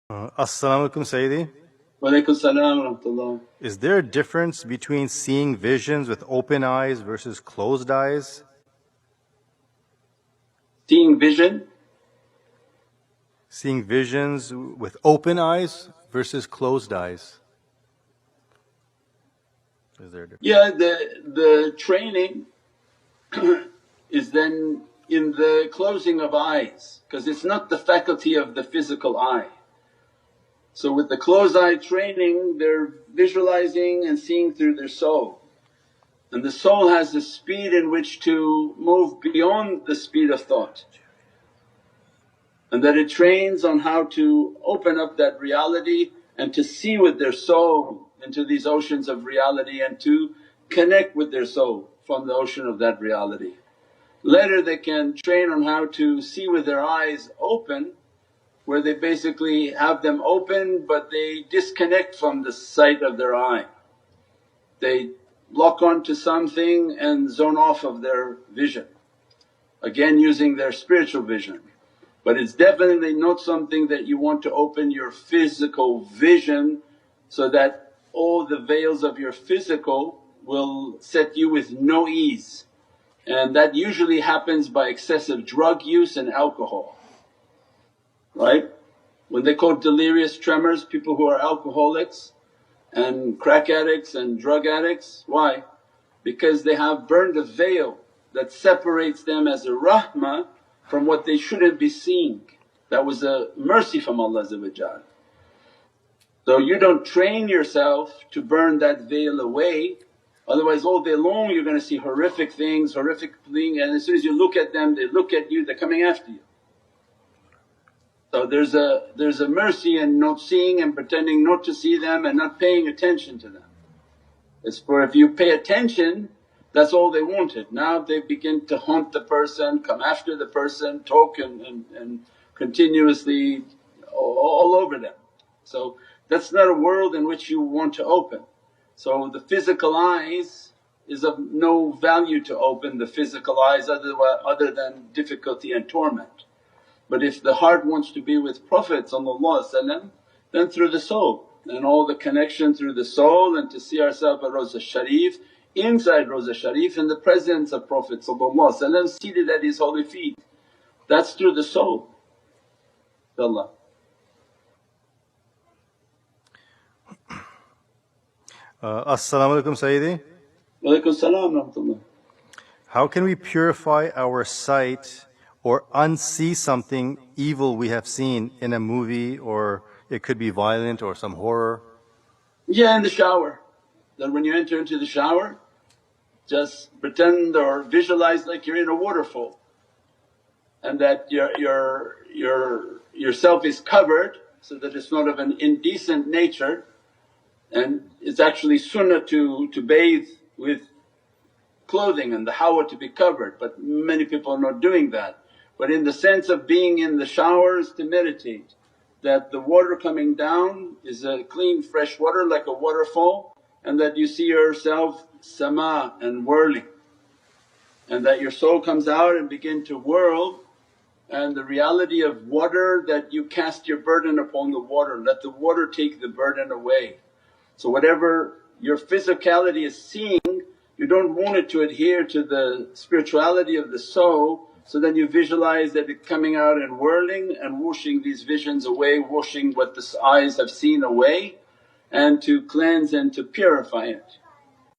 As-salamu alaykum Sayyidi. Wa alaykum salam wa rahmatullah. Is there a difference between seeing visions with open eyes versus closed eyes? Seeing vision? Seeing visions with open eyes versus closed eyes. Is there a difference? Yeah, the training is then in the closing of eyes, because it's not the faculty of the physical eye. So with the closed eye training they're visualizing and seeing through their soul, and the soul has the speed in which to move beyond the speed of thought, and that it trains on how to open up that reality and to see with their soul into these oceans of reality and to connect with their soul from the ocean of that reality. Later they can train on how to see with their eyes open, where they basically have them open but they disconnect from the sight of their eye. They lock onto something and zone off of their vision, again using their spiritual vision. But it's definitely not something that you want to open your physical vision so that all the veils of your physical will set you with no ease, and that usually happens by excessive drug use and alcohol, right? When they call delirious tremors people who are alcoholics and crack addicts and drug addicts, why? Because they have burned a veil that separates them as a rahmah from what they shouldn't be seeing. That was a mercy from Allah. So you don't train yourself to burn that veil away, otherwise all day long you're going to see horrific things, and as soon as you look at them they look at you, they're coming after you. So there's a mercy in not seeing and pretending not to see them and not paying attention to them. It's for if you pay attention, that's all they wanted. Now they begin to haunt the person, come after the person, talk and continuously all over them. So that's not a world in which you want to open. So the physical eyes is of no value to open the physical eyes other than difficulty and torment. But if the heart wants to be with Prophet then through the soul, and all the connection through the soul, and to see ourselves at Rawza Sharif, inside Rawza Sharif in the presence of Prophet seated at his holy feet. That's through the soul, inshaAllah. As-salamu alaykum Sayyidi. Wa alaykum salam wa rahmatullah. How can we purify our sight or unsee something evil we have seen in a movie, or it could be violent or some horror? Yeah, in the shower. That when you enter into the shower just pretend or visualize like you're in a waterfall, and that yourself is covered so that it's not of an indecent nature, and it's actually sunnah to bathe with clothing and the hawa to be covered, but many people are not doing that. But in the sense of being in the showers to meditate, that the water coming down is a clean fresh water like a waterfall, and that you see yourself sama and whirling, and that your soul comes out and begin to whirl, and the reality of water, that you cast your burden upon the water, let the water take the burden away. So whatever your physicality is seeing, you don't want it to adhere to the spirituality of the soul, so then you visualize that it coming out and whirling and washing these visions away, washing what the eyes have seen away, and to cleanse and to purify it.